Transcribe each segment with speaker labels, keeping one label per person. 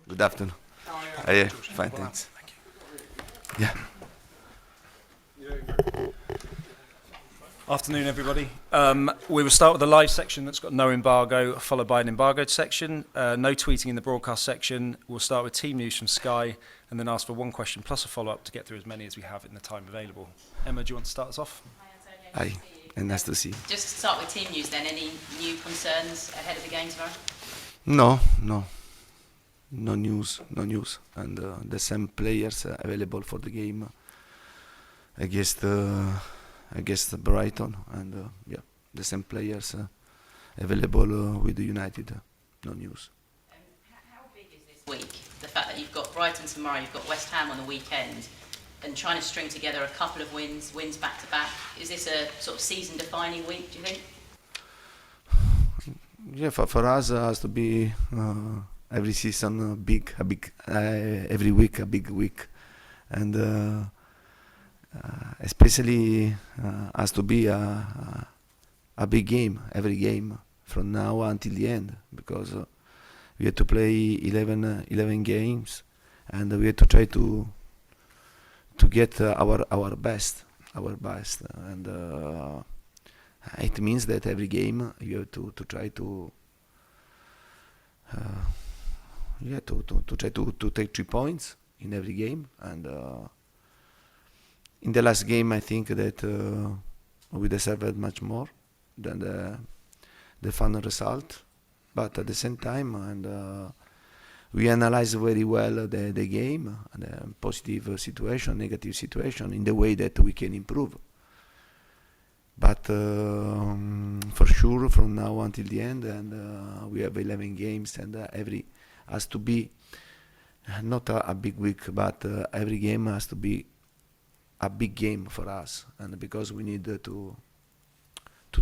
Speaker 1: Good afternoon. Fine, thanks.
Speaker 2: Thank you.
Speaker 1: Yeah.
Speaker 2: Afternoon, everybody. We will start with the live section that's got no embargo, followed by an embargoed section. No tweeting in the broadcast section. We'll start with team news from Sky, and then ask for one question plus a follow-up to get through as many as we have in the time available. Emma, do you want to start us off?
Speaker 3: Hi, Antonio.
Speaker 1: Hi, and nice to see you.
Speaker 3: Just to start with team news then, any new concerns ahead of the game tomorrow?
Speaker 1: No news. And the same players available for the game against Brighton, and the same players available with the United. No news.
Speaker 3: How big is this week? The fact that you've got Brighton tomorrow, you've got West Ham on the weekend, and trying to string together a couple of wins back to back. Is this a sort of season-defining week, do you think?
Speaker 1: Yeah, for us it has to be every season every week a big week, and especially has to be a big game every game from now until the end, because we have to play 11 games, and we have to try to get our best, and it means that every game you have to try to try to take 3 points in every game, and in the last game I think that we deserved much more than the final result, but at the same time, and we analyze very well the game, and positive situation, negative situation, in the way that we can improve. But for sure, from now until the end, and we have 11 games, and every has to be not a big week, but every game has to be a big game for us, and because we need to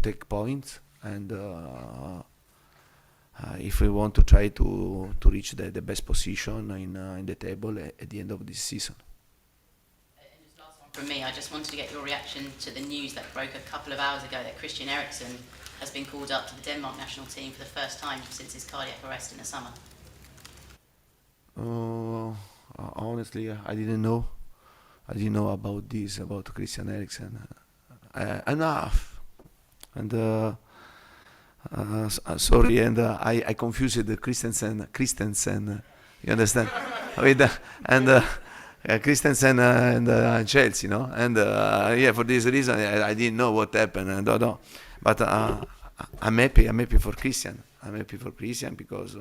Speaker 1: take points, and if we want to try to reach the best position in the table at the end of this season.
Speaker 3: From me, I just wanted to get your reaction to the news that broke a couple of hours ago that Christian Eriksen has been called up to the Denmark national team for the first time since his cardiac arrest in the summer.
Speaker 1: Honestly, I didn't know about this, about Christian Eriksen. Enough. And sorry, and I confused the Christensen, you understand? With Christensen and Chelsea, no? And for this reason, I didn't know what happened, and but I'm happy for Christian. I'm happy for Christian because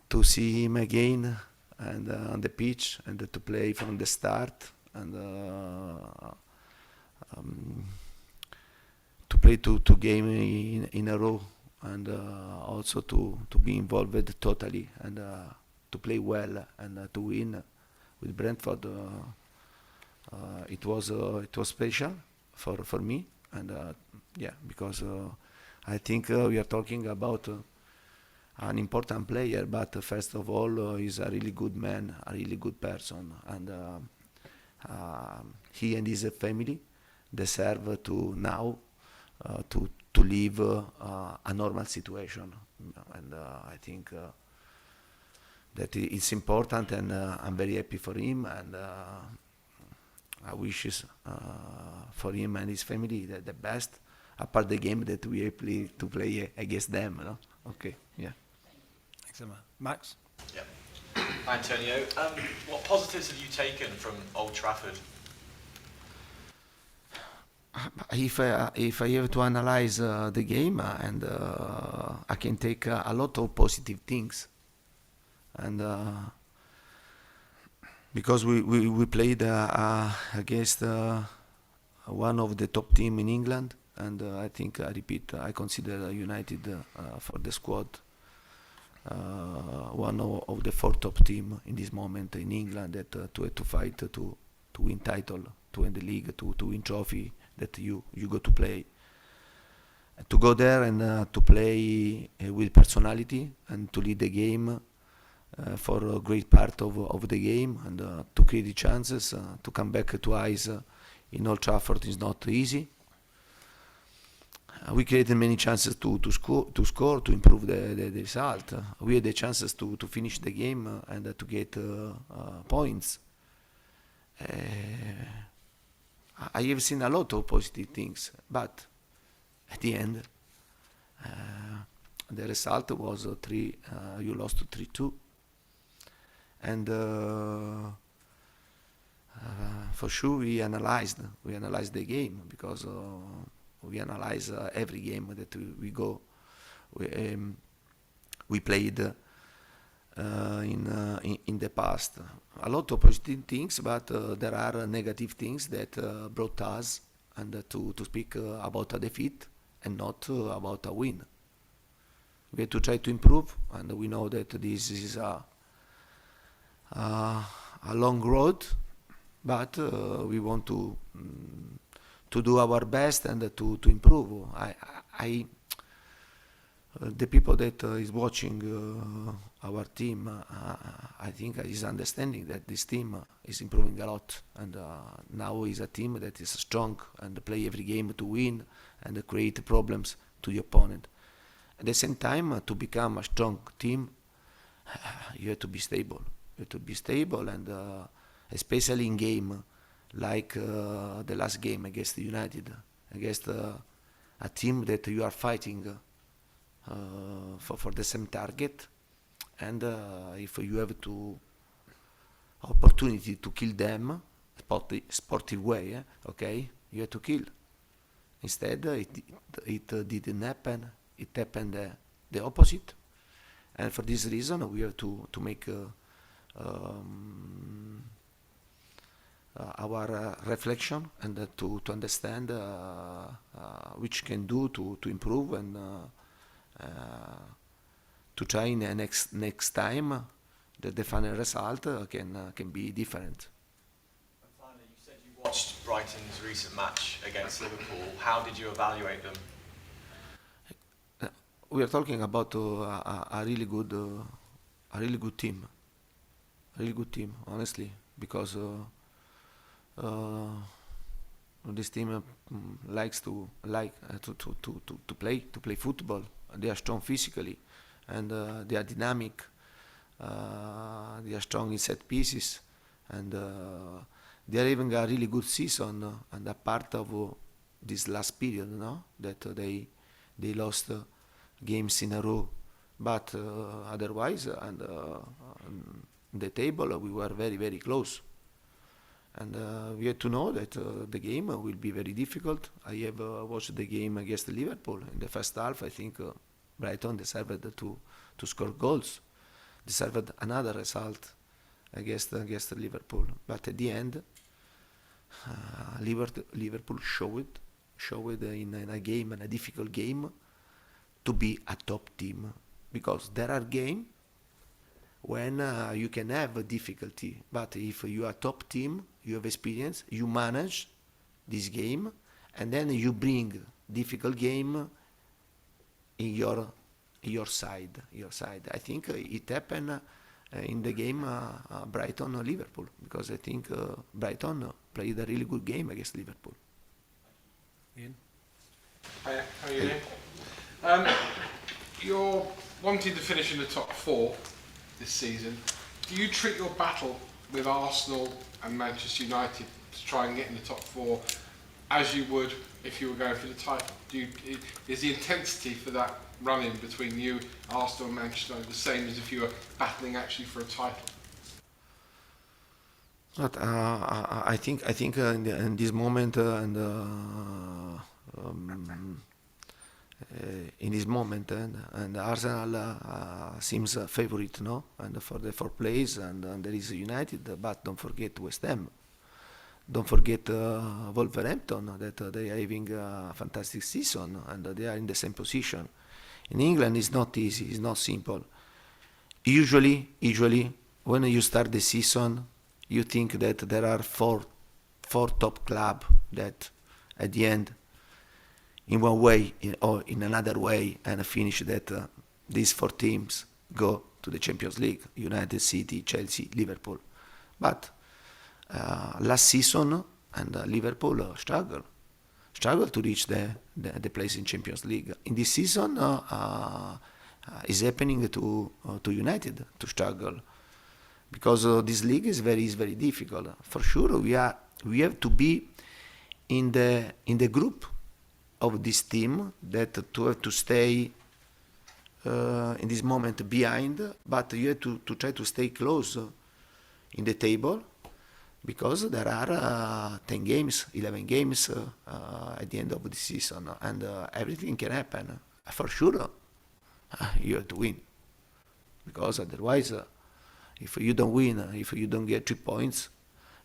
Speaker 1: to see him again and on the pitch, and to play from the start, and to play two games in a row, and also to be involved totally, and to play well, and to win with Brentford, it was special for me, and because I think we are talking about an important player, but first of all, he's a really good man, a really good person, and he and his family deserve to now to live a normal situation, and I think that it's important, and I'm very happy for him, and I wish for him and his family the best, apart the game that we play against them, no? Okay, yeah.
Speaker 2: Thanks, Emma. Max?
Speaker 4: Yeah. Hi, Antonio. What positives have you taken from Old Trafford?
Speaker 1: If I have to analyze the game, and I can take a lot of positive things, and because we played against one of the top team in England, and I consider United for the squad one of the 4 top team in this moment in England, that to fight to win title, to win the league, to win trophy, that you go to play, to go there, and to play with personality, and to lead the game for a great part of the game, and to create the chances, to come back twice in Old Trafford is not easy, we created many chances to score, to improve the result. We had the chances to finish the game and to get points. I have seen a lot of positive things, but at the end, the result was you lost 3-2, and for sure we analyzed the game, because we analyze every game that we go. We played in the past. A lot of positive things, but there are negative things that brought us and to speak about a defeat and not about a win. We have to try to improve, and we know that this is a long road, but we want to do our best and to improve. The people that is watching our team, I think is understanding that this team is improving a lot, and now is a team that is strong and play every game to win and create problems to the opponent. At the same time, to become a strong team, you have to be stable. You have to be stable, and especially in game like the last game against United, against a team that you are fighting for the same target, and if you have opportunity to kill them, sportive way, okay, you have to kill. Instead, it didn't happen. It happened the opposite, and for this reason, we have to make our reflection and to understand which can do to improve, and to try in the next time the final result can be different.
Speaker 4: And finally, you said you watched Brighton's recent match against Liverpool. How did you evaluate them?
Speaker 1: We are talking about a really good team, honestly, because this team likes to play football. They are strong physically, and they are dynamic. They are strong in set pieces, and they are having a really good season. And a part of this last period, that they lost games in a row, but otherwise, and the table we were very, very close. And we had to know that the game will be very difficult. I have watched the game against Liverpool. In the first half, I think Brighton deserved to score goals, deserved another result against Liverpool. But at the end, Liverpool showed in a game, in a difficult game, to be a top team. Because there are games when you can have a difficulty, but if you are a top team, you have experience, you manage this game, and then you bring difficult game in your side. I think it happened in the game Brighton-Liverpool, because I think Brighton played a really good game against Liverpool.
Speaker 2: Ian?
Speaker 5: Hiya, how are you doing? You're wanting to finish in the top four this season. Do you treat your battle with Arsenal and Manchester United to try and get in the top four as you would if you were going for the title? Is the intensity for that run-in between you, Arsenal and Manchester United the same as if you were battling actually for a title?
Speaker 1: But I think in this moment in this moment, and Arsenal seems a favorite, and for the fourth place, and there is United, but don't forget West Ham, don't forget Wolverhampton, that they are having a fantastic season, and they are in the same position. In England, it's not easy, it's not simple. Usually, when you start the season, you think that there are four top clubs that, at the end, in one way or in another way, and finish that these four teams go to the Champions League: United, City, Chelsea, Liverpool. But last season, and Liverpool struggled. struggle to reach the place in Champions League. In this season, is happening to United to struggle because this league is very difficult. For sure, we have to be in the group of this team that to have to stay in this moment behind, but you have to try to stay close in the table because there are 10 games, 11 games at the end of the season, and everything can happen. For sure, you have to win because otherwise, if you don't win, if you don't get 3 points,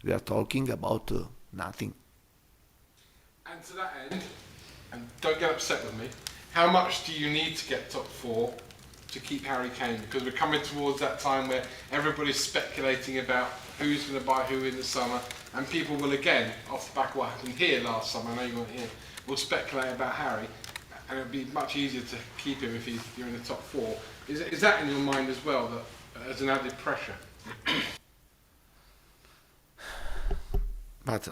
Speaker 1: we are talking about nothing.
Speaker 5: And to that end, and don't get upset with me, how much do you need to get top 4 to keep Harry Kane? Because we're coming towards that time where everybody's speculating about who's going to buy who in the summer, and people will again, off the back of what happened here last summer, I know you weren't here, will speculate about Harry, and it'll be much easier to keep him if you're in the top 4. Is that in your mind as well, that as an added pressure?
Speaker 1: But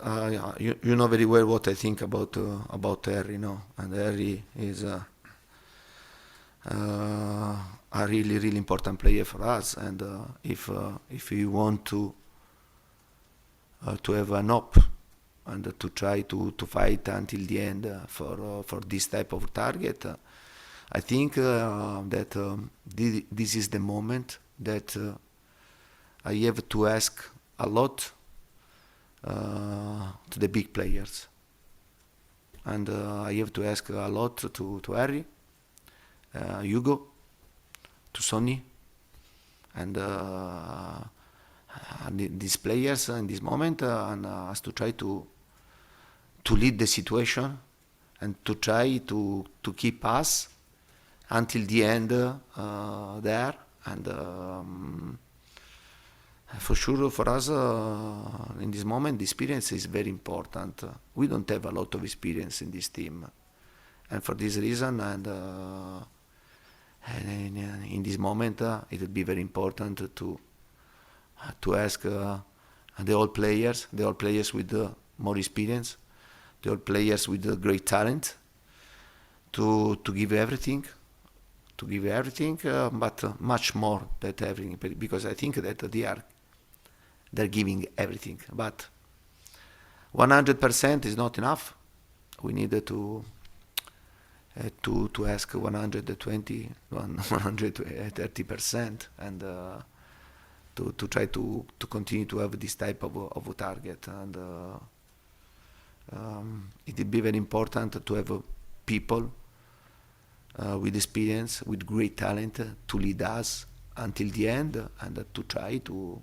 Speaker 1: you know very well what I think about Harry, no? And Harry is a really important player for us. And if we want to have an hope and to try to fight until the end for this type of target, I think that this is the moment that I have to ask a lot to the big players, and I have to ask a lot to Harry, Hugo, to Sonny, and these players in this moment, and us to try to lead the situation and to try to keep us until the end there, and for sure, for us, in this moment, the experience is very important. We don't have a lot of experience in this team. And for this reason, and in this moment, it would be very important to ask the old players with more experience, the old players with great talent, to give everything, but much more than everything, because I think that they're giving everything, but 100% is not enough. We need to ask 120, 130%, and to try to continue to have this type of target. And it would be very important to have people with experience, with great talent, to lead us until the end, and to try to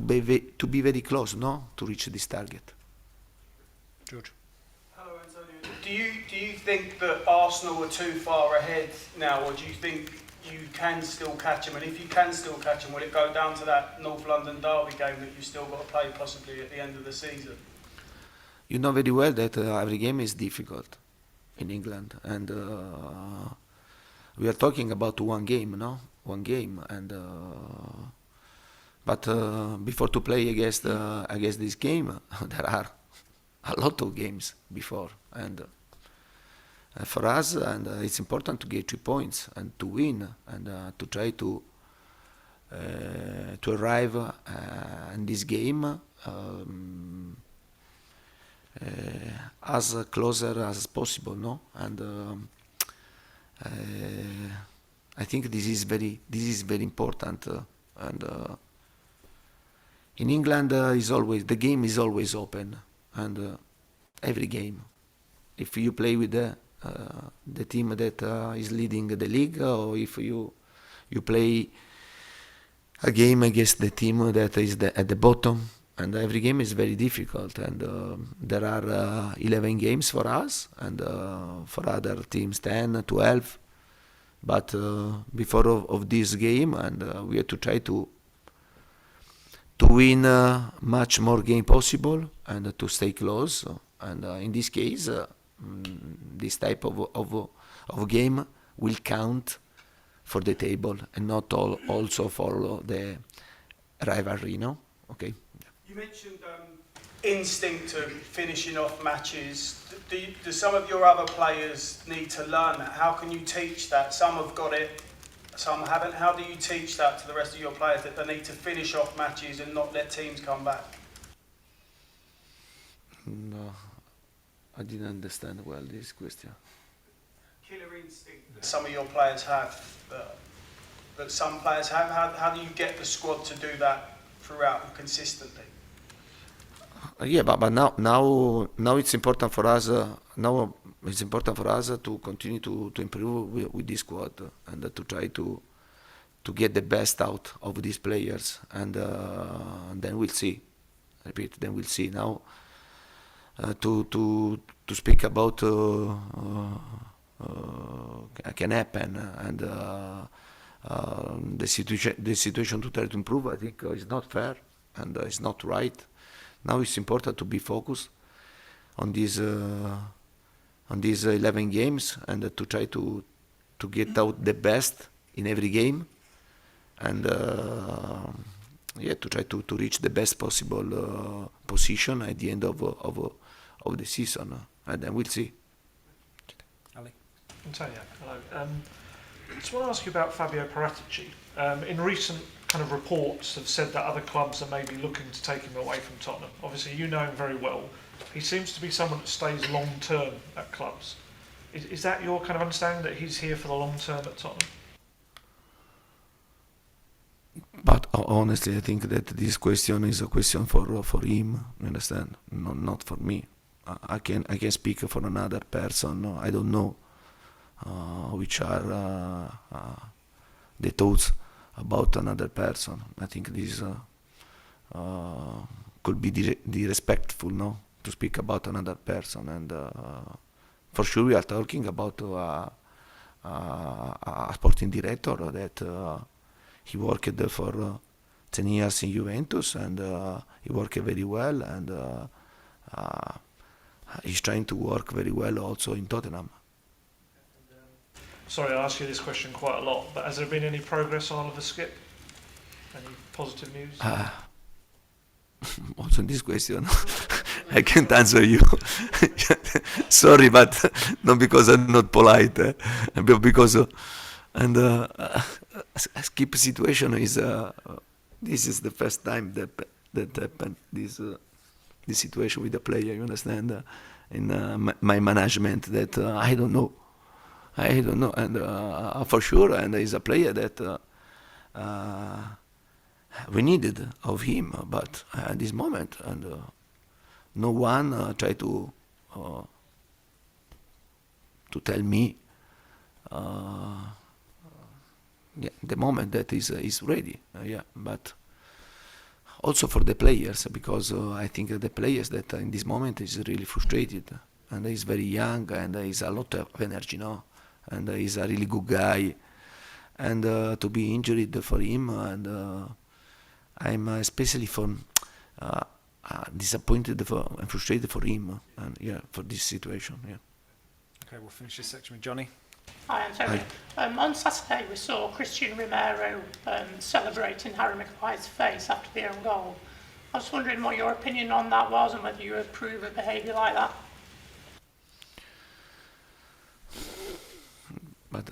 Speaker 1: be very close, no, to reach this target.
Speaker 2: George.
Speaker 6: Hello, Antonio. Do you think that Arsenal are too far ahead now, or do you think you can still catch them? And if you can still catch them, will it go down to that North London derby game that you've still got to play possibly at the end of the season?
Speaker 1: You know very well that every game is difficult in England, and we are talking about one game, no? One game, and but before to play against this game, there are a lot of games before, and for us, and it's important to get 3 points and to win, and to try to arrive in this game as closer as possible, no? And I think this is very important, and in England the game is always open, and every game, if you play with the team that is leading the league, or if you play a game against the team that is at the bottom, and every game is very difficult, and there are 11 games for us, and for other teams 10, 12, but before of this game, and we have to try to win much more game possible, and to stay close, and in this case this type of game will count for the table, and not also for the rivalry, no? Okay.
Speaker 6: You mentioned instinct of finishing off matches. do some of your other players need to learn that? How can you teach that? Some have got it, some haven't. How do you teach that to the rest of your players, that they need to finish off matches and not let teams come back?
Speaker 1: No, I didn't understand well this question.
Speaker 6: Killer instinct that some of your players have, that some players have. How do you get the squad to do that throughout and consistently?
Speaker 1: Yeah, but now it's important for us. Now it's important for us to continue to improve with this squad and to try to get the best out of these players, and then we'll see. Repeat, then we'll see. Now to speak about can happen, and the situation to try to improve, I think is not fair and it's not right. Now it's important to be focused on these 11 games and to try to get out the best in every game, and to try to reach the best possible position at the end of the season, and then we'll see.
Speaker 2: Ali?
Speaker 7: Antonio, hello. I just want to ask you about Fabio Paratici. In recent kind of reports have said that other clubs are maybe looking to take him away from Tottenham. Obviously, you know him very well. He seems to be someone that stays long term at clubs. Is that your kind of understanding, that he's here for the long term at Tottenham?
Speaker 1: But honestly, I think that this question is a question for him. You understand? Not for me. I can speak for another person. No, I don't know which are the thoughts about another person. I think this could be disrespectful, no, to speak about another person. And for sure, we are talking about a sporting director that he worked for 10 years in Juventus, and he worked very well, and he's trying to work very well also in Tottenham.
Speaker 7: Sorry, I ask you this question quite a lot, but has there been any progress on Oliver Skip? Any positive news?
Speaker 1: Also in this question, I can't answer you. Sorry, but not because I'm not polite, but because Skip situation is this is the first time that happened this situation with the player. You understand? In my management, that I don't know, and for sure, and he's a player that we needed of him, but at this moment, and no one tried to tell me the moment that is ready. But also for the players, because I think the players that in this moment is really frustrated, and he's very young, and he's a lot of energy, no, and he's a really good guy, and to be injured for him, and I'm especially disappointed and frustrated for him, and for this situation.
Speaker 2: Okay, we'll finish this section with Johnny.
Speaker 8: Hi, Antonio. On Saturday, we saw Christian Romero celebrating Harry Maguire's face after the own goal. I was wondering what your opinion on that was, and whether you approve of behaviour like that.
Speaker 1: But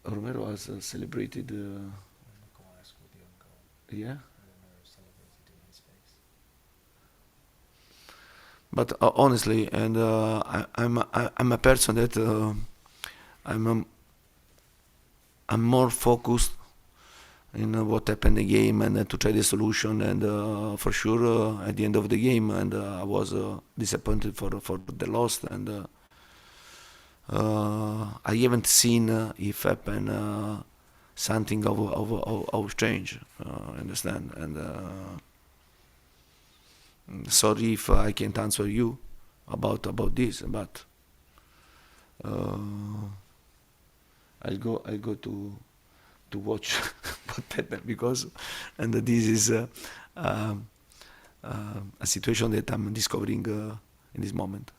Speaker 1: Romero has celebrated. Yeah. But honestly, and I'm a person that I'm more focused in what happened in the game, and to try the solution. And for sure, at the end of the game, and I was disappointed for the loss. And I haven't seen if happen something of strange. Understand? And sorry if I can't answer you about this, but I'll go to watch what happened, because this is a situation that I'm discovering in this moment.